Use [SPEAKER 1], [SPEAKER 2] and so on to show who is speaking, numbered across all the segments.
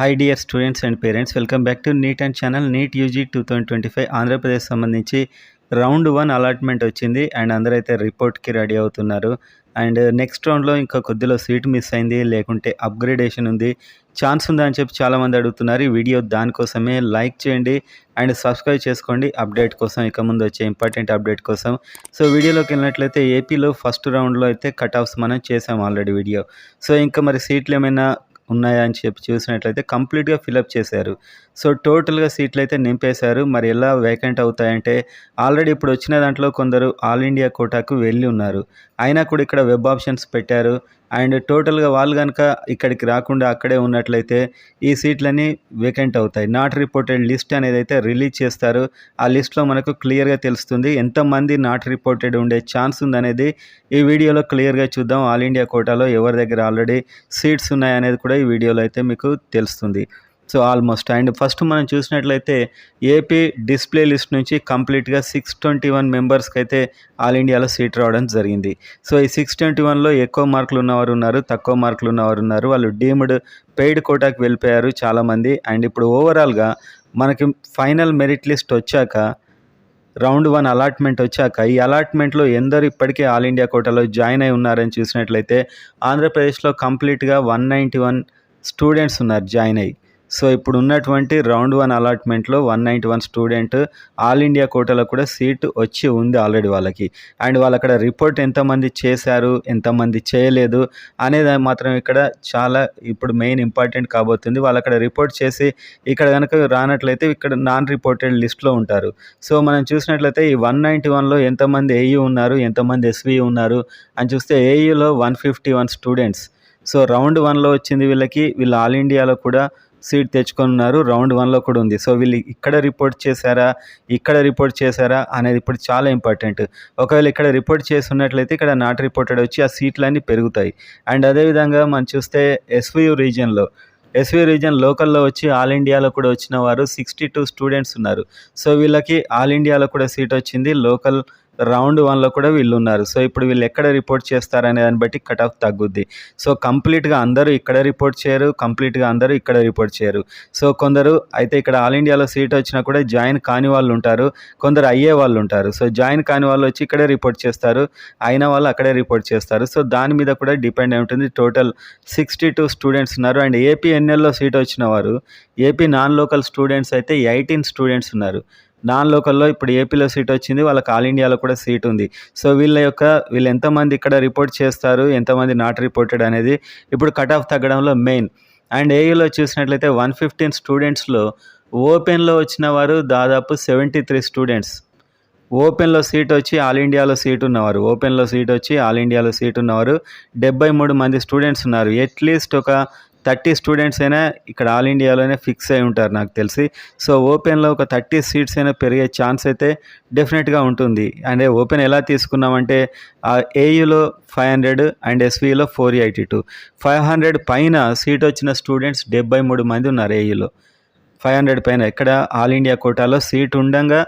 [SPEAKER 1] Hi dear students and parents, welcome back to neat and channel. NEET UG 2025 Andhra Pradesh సంబంధించి round 1 allotment వచ్చింది and అందరైతే రిపోర్ట్కి ready అవుతున్నారు. And next రౌండ్లో ఇంకా కొద్దిలో seat miss అయింది, లేకుంటే అప్గ్రేడేషన్ ఉంది, ఛాన్స్ ఉందా అని చెప్పి చాలామంది అడుగుతున్నారు. ఈ వీడియో దానికోసమే. లైక్ చేయండి అండ్ సబ్స్క్రైబ్ చేసుకోండి అప్డేట్ కోసం, ఇక ముందు వచ్చే ఇంపార్టెంట్ అప్డేట్ కోసం. సో వీడియోలోకి వెళ్ళినట్లయితే ఏపీలో ఫస్ట్ రౌండ్లో అయితే కట్ ఆఫ్స్ మనం చేసాం ఆల్రెడీ వీడియో. సో ఇంకా మరి సీట్లు ఏమైనా ఉన్నాయా అని చెప్పి చూసినట్లయితే కంప్లీట్గా ఫిలప్ చేశారు. సో టోటల్గా సీట్లు అయితే నింపేశారు. మరి ఎలా వేకెంట్ అవుతాయంటే, ఆల్రెడీ ఇప్పుడు వచ్చిన దాంట్లో కొందరు ఆల్ ఇండియా కోటాకు వెళ్ళి ఉన్నారు, అయినా కూడా ఇక్కడ వెబ్ ఆప్షన్స్ పెట్టారు. అండ్ టోటల్గా వాళ్ళు కనుక ఇక్కడికి రాకుండా అక్కడే ఉన్నట్లయితే ఈ సీట్లన్నీ వేకెంట్ అవుతాయి. నాట్ రిపోర్టెడ్ లిస్ట్ అనేది అయితే రిలీజ్ చేస్తారు. ఆ లిస్ట్లో మనకు క్లియర్గా తెలుస్తుంది ఎంతమంది నాట్ రిపోర్టెడ్ ఉండే ఛాన్స్ ఉందనేది ఈ వీడియోలో క్లియర్గా చూద్దాం. ఆల్ ఇండియా కోటాలో ఎవరి దగ్గర ఆల్రెడీ సీట్స్ ఉన్నాయనేది కూడా ఈ వీడియోలో అయితే మీకు తెలుస్తుంది. So almost. అండ్ ఫస్ట్ మనం చూసినట్లయితే ఏపీ డిస్ప్లే లిస్ట్ నుంచి కంప్లీట్గా 621 మెంబర్స్కి అయితే ఆల్ ఇండియాలో సీట్ రావడం జరిగింది. సో ఈ 621లో ఎక్కువ మార్కులు ఉన్నవారు ఉన్నారు, తక్కువ మార్కులు ఉన్నవారు ఉన్నారు. వాళ్ళు డీమ్డ్ పెయిడ్ కోటాకి వెళ్ళిపోయారు చాలామంది. అండ్ ఇప్పుడు ఓవరాల్గా మనకి ఫైనల్ మెరిట్ లిస్ట్ వచ్చాక, రౌండ్ 1 అలాట్మెంట్ వచ్చాక, ఈ అలాట్మెంట్లో ఎందరు ఇప్పటికే ఆల్ ఇండియా కోటాలో జాయిన్ అయి ఉన్నారని చూసినట్లయితే ఆంధ్రప్రదేశ్లో కంప్లీట్గా 191 స్టూడెంట్స్ ఉన్నారు జాయిన్ అయ్యి. సో ఇప్పుడు ఉన్నటువంటి రౌండ్ 1 అలాట్మెంట్లో 191 స్టూడెంట్ ఆల్ ఇండియా కోటాలో కూడా సీటు వచ్చి ఉంది ఆల్రెడీ వాళ్ళకి. అండ్ వాళ్ళు అక్కడ రిపోర్ట్ ఎంతమంది చేశారు, ఎంతమంది చేయలేదు అనేది మాత్రం ఇక్కడ చాలా ఇప్పుడు మెయిన్ ఇంపార్టెంట్ కాబోతుంది. వాళ్ళు అక్కడ రిపోర్ట్ చేసి ఇక్కడ కనుక రానట్లయితే ఇక్కడ నాన్ రిపోర్టెడ్ లిస్ట్లో ఉంటారు. సో మనం చూసినట్లయితే ఈ 191లో ఎంతమంది ఏయూ ఉన్నారు, ఎంతమంది ఎస్వి ఉన్నారు అని చూస్తే ఏయూలో 151 స్టూడెంట్స్. సో రౌండ్ 1లో వచ్చింది వీళ్ళకి, వీళ్ళు ఆల్ ఇండియాలో కూడా సీట్ తెచ్చుకొని ఉన్నారు, రౌండ్ 1లో కూడా ఉంది. సో వీళ్ళు ఇక్కడ రిపోర్ట్ చేశారా అనేది ఇప్పుడు చాలా ఇంపార్టెంట్. ఒకవేళ ఇక్కడ రిపోర్ట్ చేసి ఉన్నట్లయితే ఇక్కడ నాట్ రిపోర్టెడ్ వచ్చి ఆ సీట్లన్నీ పెరుగుతాయి. అండ్ అదేవిధంగా మనం చూస్తే ఎస్వియు రీజియన్ లోకల్లో వచ్చి ఆల్ ఇండియాలో కూడా వచ్చిన వారు 62 స్టూడెంట్స్ ఉన్నారు. సో వీళ్ళకి ఆల్ ఇండియాలో కూడా సీట్ వచ్చింది, లోకల్ రౌండ్ 1లో కూడా వీళ్ళు ఉన్నారు. సో ఇప్పుడు వీళ్ళు ఎక్కడ రిపోర్ట్ చేస్తారనే దాన్ని బట్టి కట్ ఆఫ్ తగ్గుద్ది. సో కంప్లీట్గా అందరూ ఇక్కడ రిపోర్ట్ చేయరు, కంప్లీట్గా అందరూ ఇక్కడ రిపోర్ట్ చేయరు. సో కొందరు అయితే ఇక్కడ ఆల్ ఇండియాలో సీట్ వచ్చినా కూడా జాయిన్ కాని వాళ్ళు ఉంటారు, కొందరు అయ్యే వాళ్ళు ఉంటారు. సో జాయిన్ కాని వాళ్ళు వచ్చి ఇక్కడే రిపోర్ట్ చేస్తారు, అయిన వాళ్ళు అక్కడే రిపోర్ట్ చేస్తారు. సో దాని మీద కూడా డిపెండ్ అయి ఉంటుంది. టోటల్ 62 స్టూడెంట్స్ ఉన్నారు. అండ్ ఏపీ ఎన్ఎల్లో సీట్ వచ్చిన వారు, ఏపీ నాన్ లోకల్ స్టూడెంట్స్ అయితే 18 స్టూడెంట్స్ ఉన్నారు. నాన్ లోకల్లో ఇప్పుడు ఏపీలో సీట్ వచ్చింది, వాళ్ళకి ఆల్ ఇండియాలో కూడా సీట్ ఉంది. సో వీళ్ళు ఎంతమంది ఇక్కడ రిపోర్ట్ చేస్తారు, ఎంతమంది నాట్ రిపోర్టెడ్ అనేది ఇప్పుడు కట్ ఆఫ్ తగ్గడంలో మెయిన్. అండ్ ఏయూలో చూసినట్లయితే 115 స్టూడెంట్స్లో ఓపెన్లో వచ్చిన వారు దాదాపు 73 స్టూడెంట్స్. ఓపెన్లో సీట్ వచ్చి ఆల్ ఇండియాలో సీట్ ఉన్నవారు 73 మంది స్టూడెంట్స్ ఉన్నారు. అట్లీస్ట్ ఒక 30 స్టూడెంట్స్ అయినా ఇక్కడ ఆల్ ఇండియాలోనే ఫిక్స్ అయి ఉంటారు నాకు తెలిసి. సో ఓపెన్లో ఒక 30 సీట్స్ అయినా పెరిగే ఛాన్స్ అయితే డెఫినెట్గా ఉంటుంది. అండ్ ఓపెన్ ఎలా తీసుకున్నామంటే ఏయూలో 500 అండ్ ఎస్వీలో 482, 500 పైన సీట్ వచ్చిన స్టూడెంట్స్ 73 మంది ఉన్నారు ఏయూలో. 500 పైన ఇక్కడ ఆల్ ఇండియా కోటాలో సీట్ ఉండగా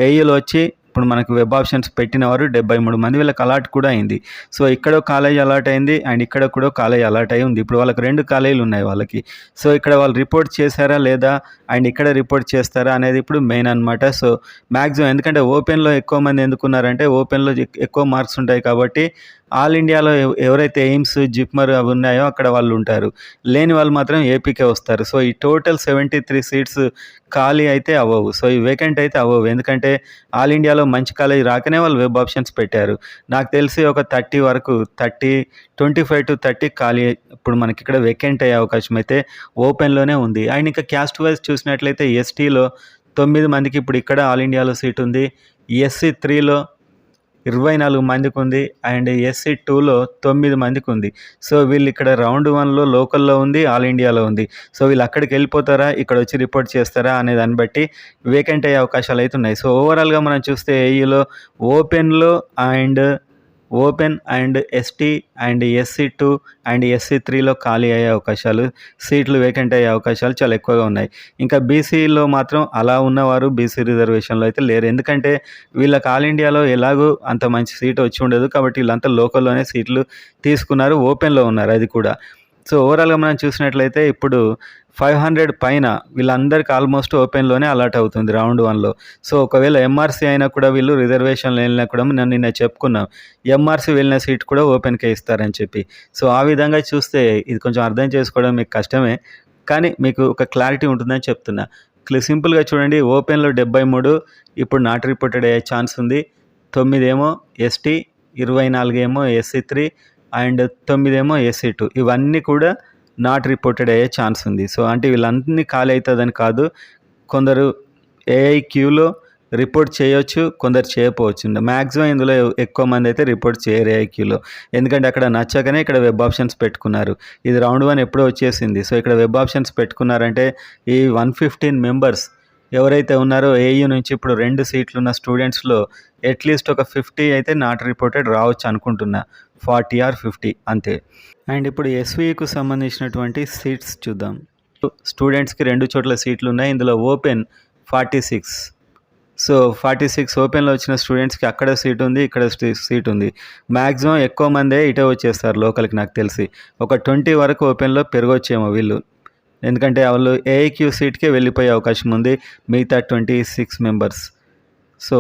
[SPEAKER 1] ఏయూలో వచ్చి ఇప్పుడు మనకు వెబ్ ఆప్షన్స్ పెట్టిన వారు 73 మంది, వీళ్ళకి అలాట్ కూడా అయింది. సో ఇక్కడ కాలేజ్ అలాట్ అయింది అండ్ ఇక్కడ కూడా కాలేజ్ అలాట్ అయి ఉంది. ఇప్పుడు వాళ్ళకి 2 కాలేజీలు ఉన్నాయి వాళ్ళకి. సో ఇక్కడ వాళ్ళు రిపోర్ట్ చేశారా లేదా అండ్ ఇక్కడ రిపోర్ట్ చేస్తారా అనేది ఇప్పుడు మెయిన్ అనమాట. సో మ్యాక్సిమం, ఎందుకంటే ఓపెన్లో ఎక్కువ మంది ఎందుకున్నారంటే ఓపెన్లో ఎక్కువ మార్క్స్ ఉంటాయి కాబట్టి ఆల్ ఇండియాలో ఎవరైతే ఎయిమ్స్, జిప్మర్ అవి ఉన్నాయో అక్కడ వాళ్ళు ఉంటారు, లేని వాళ్ళు మాత్రం ఏపీకే వస్తారు. సో ఈ టోటల్ 73 సీట్స్ ఖాళీ అయితే అవ్వవు. సో ఈ వేకెంట్ అయితే అవ్వవు, ఎందుకంటే ఆల్ ఇండియాలో మంచి కాలేజ్ రాకనే వాళ్ళు వెబ్ ఆప్షన్స్ పెట్టారు. నాకు తెలిసి ఒక 25 to 30 ఖాళీ ఇప్పుడు మనకి ఇక్కడ వేకెంట్ అయ్యే అవకాశం అయితే ఓపెన్లోనే ఉంది. అండ్ ఇంకా క్యాస్ట్ వైజ్ చూసినట్లయితే ఎస్టీలో 9 మందికి ఇప్పుడు ఇక్కడ ఆల్ ఇండియాలో సీట్ ఉంది, ఎస్సీ 3లో 24 మందికి ఉంది అండ్ ఎస్సీ 2లో 9 మందికి ఉంది. సో వీళ్ళు ఇక్కడ రౌండ్ 1లో లోకల్లో ఉంది, ఆల్ ఇండియాలో ఉంది. సో వీళ్ళు అక్కడికి వెళ్ళిపోతారా, ఇక్కడ వచ్చి రిపోర్ట్ చేస్తారా అనే దాన్ని బట్టి వేకెంట్ అయ్యే అవకాశాలు అయితే ఉన్నాయి. సో ఓవరాల్గా మనం చూస్తే ఏయూలో open and ST and SC 2 and SC 3లో ఖాళీ అయ్యే అవకాశాలు, సీట్లు వేకెంట్ అయ్యే అవకాశాలు చాలా ఎక్కువగా ఉన్నాయి. ఇంకా బీసీలో మాత్రం అలా ఉన్నవారు బీసీ రిజర్వేషన్లో అయితే లేరు, ఎందుకంటే వీళ్ళకి ఆల్ ఇండియాలో ఎలాగో అంత మంచి సీట్ వచ్చి ఉండదు కాబట్టి వీళ్ళంతా లోకల్లోనే సీట్లు తీసుకున్నారు, ఓపెన్లో ఉన్నారు అది కూడా. సో ఓవరాల్‌గా మనం చూసినట్లయితే ఇప్పుడు 500 పైన వీళ్ళందరికి ఆల్మోస్ట్ ఓపెన్‌లోనే అలాట్ అవుతుంది రౌండ్ 1లో. సో ఒకవేళ ఎంఆర్‌సీ అయినా కూడా వీళ్ళు రిజర్వేషన్‌లో వెళ్ళినా కూడా నేను నిన్న చెప్పుకున్నాం. ఎంఆర్‌సీ వెళ్ళిన సీట్ కూడా ఓపెన్‌కే ఇస్తారని చెప్పి. సో ఆ విధంగా చూస్తే ఇది కొంచెం అర్థం చేసుకోవడం మీకు కష్టమే. కానీ మీకు ఒక క్లారిటీ ఉంటుందని చెప్తున్నా. సింపుల్‌గా చూడండి, ఓపెన్‌లో 73 ఇప్పుడు నాట్ రిపోర్టెడ్ అయ్యే ఛాన్స్ ఉంది. 9 ఏమో ఎస్టీ, 24 ఏమో ఎస్సీ3 అండ్ 9 ఏమో ఎస్సీ2. ఇవన్నీ కూడా నాట్ రిపోర్టెడ్ అయ్యే ఛాన్స్ ఉంది. సో అంటే వీళ్ళన్నీ ఖాళీ అవుతుందని కాదు. కొందరు ఏఐక్యూలో రిపోర్ట్ చేయొచ్చు, కొందరు చేయకపోవచ్చు. మ్యాక్సిమం ఇందులో ఎక్కువ మంది అయితే రిపోర్ట్ చేయరు ఏఐక్యూలో. ఎందుకంటే అక్కడ నచ్చకనే ఇక్కడ వెబ్ ఆప్షన్స్ పెట్టుకున్నారు. ఇది రౌండ్ 1 ఎప్పుడో వచ్చేసింది. సో ఇక్కడ వెబ్ ఆప్షన్స్ పెట్టుకున్నారంటే ఈ 115 మెంబర్స్ ఎవరైతే ఉన్నారో ఏయూ నుంచి ఇప్పుడు 2 సీట్లు ఉన్న స్టూడెంట్స్‌లో అట్‌లీస్ట్ ఒక 50 అయితే నాట్ రిపోర్టెడ్ రావచ్చు అనుకుంటున్నా. 40 ఆర్ 50 అంతే. అండ్ ఇప్పుడు ఎస్‌వీకు సంబంధించినటువంటి సీట్స్ చూద్దాం. స్టూడెంట్స్‌కి 2 చోట్ల సీట్లు ఉన్నాయి. ఇందులో ఓపెన్ 46. సో 46 ఓపెన్‌లో వచ్చిన స్టూడెంట్స్‌కి అక్కడ సీట్ ఉంది, ఇక్కడ సీట్ ఉంది. మ్యాక్సిమం ఎక్కువ మందే ఇటే వచ్చేస్తారు లోకల్‌కి నాకు తెలిసి. ఒక 20 వరకు ఓపెన్‌లో పెరగొచ్చేమో వీళ్ళు. ఎందుకంటే వాళ్ళు ఏఐక్యూ సీట్‌కే వెళ్ళిపోయే అవకాశం ఉంది మిగతా 26 మెంబర్స్. సో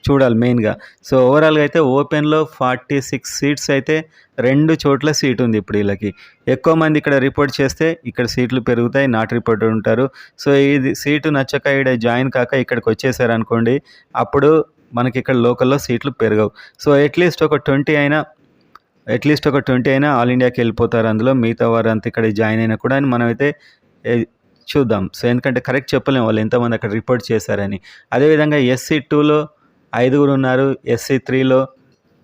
[SPEAKER 1] చూడాలి మెయిన్‌గా. సో ఓవరాల్‌గా అయితే ఓపెన్‌లో 46 సీట్స్ అయితే 2 చోట్ల సీట్ ఉంది ఇప్పుడు వీళ్ళకి. ఎక్కువ మంది ఇక్కడ రిపోర్ట్ చేస్తే ఇక్కడ సీట్లు పెరుగుతాయి, నాట్ రిపోర్టెడ్ ఉంటారు. సో ఇది సీటు నచ్చక ఈడ జాయిన్ కాక ఇక్కడికి వచ్చేసారనుకోండి, అప్పుడు మనకి ఇక్కడ లోకల్‌లో సీట్లు పెరగవు. సో అట్‌లీస్ట్ ఒక 20 అయినా ఆల్ ఇండియాకి వెళ్ళిపోతారు అందులో. మిగతా వారంతా ఇక్కడ జాయిన్ అయినా కూడా అని మనమైతే చూద్దాం. సో ఎందుకంటే కరెక్ట్ చెప్పలేము వాళ్ళు ఎంతమంది అక్కడ రిపోర్ట్ చేశారని. అదేవిధంగా ఎస్సీ2లో 5 ఉన్నారు, ఎస్సీ3లో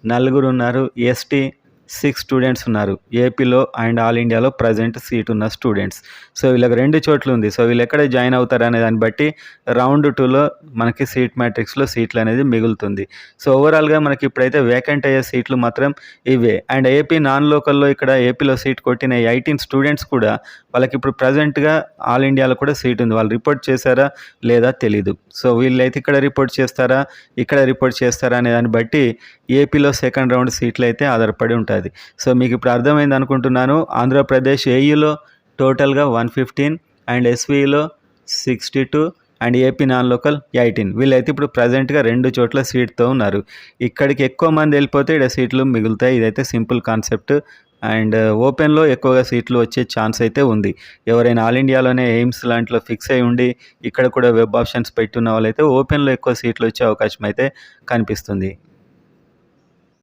[SPEAKER 1] 4 ఉన్నారు, ఎస్టీ 6 స్టూడెంట్స్ ఉన్నారు. ఏపీలో అండ్ ఆల్ ఇండియాలో ప్రజెంట్ సీట్ ఉన్న స్టూడెంట్స్. సో వీళ్ళకి 2 చోట్లు ఉంది. సో వీళ్ళు ఎక్కడ జాయిన్ అవుతారు అనే దాన్ని బట్టి రౌండ్ 2లో మనకి సీట్ మ్యాట్రిక్స్లో సీట్లు అనేది మిగులుతుంది. సో ఓవరాల్‌గా మనకి ఇప్పుడైతే వేకెంట్ అయ్యే సీట్లు మాత్రం ఇవే. అండ్ ఏపీ నాన్ లోకల్‌లో ఇక్కడ ఏపీలో సీట్ కొట్టిన 18 స్టూడెంట్స్ కూడా వాళ్ళకి ఇప్పుడు ప్రజెంట్‌గా ఆల్ ఇండియాలో కూడా సీట్ ఉంది. వాళ్ళు రిపోర్ట్ చేశారా లేదా తెలీదు. సో వీళ్ళైతే ఇక్కడ రిపోర్ట్ చేస్తారా, ఇక్కడ రిపోర్ట్ చేస్తారా అనే దాన్ని బట్టి ఏపీలో సెకండ్ రౌండ్ సీట్లు అయితే ఆధారపడి ఉంటుంది. సో మీకు ఇప్పుడు అర్థమైంది అనుకుంటున్నాను. ఆంధ్రప్రదేశ్ ఏయూలో టోటల్గా 115 అండ్ ఎస్వీలో 62 అండ్ ఏపీ నాన్ లోకల్ 18. వీళ్ళైతే ఇప్పుడు ప్రజెంట్గా 2 చోట్ల సీట్తో ఉన్నారు. ఇక్కడికి ఎక్కువ మంది వెళ్ళిపోతే ఇక్కడ సీట్లు మిగులుతాయి. ఇదైతే సింపుల్ కాన్సెప్ట్. అండ్ ఓపెన్లో ఎక్కువగా సీట్లు వచ్చే ఛాన్స్ అయితే ఉంది. ఎవరైనా ఆల్ ఇండియాలోనే ఎయిమ్స్ లాంటిలో ఫిక్స్ అయి ఉండి ఇక్కడ కూడా వెబ్ ఆప్షన్స్ పెట్టున్న వాళ్ళైతే ఓపెన్లో ఎక్కువ సీట్లు వచ్చే అవకాశం అయితే కనిపిస్తుంది.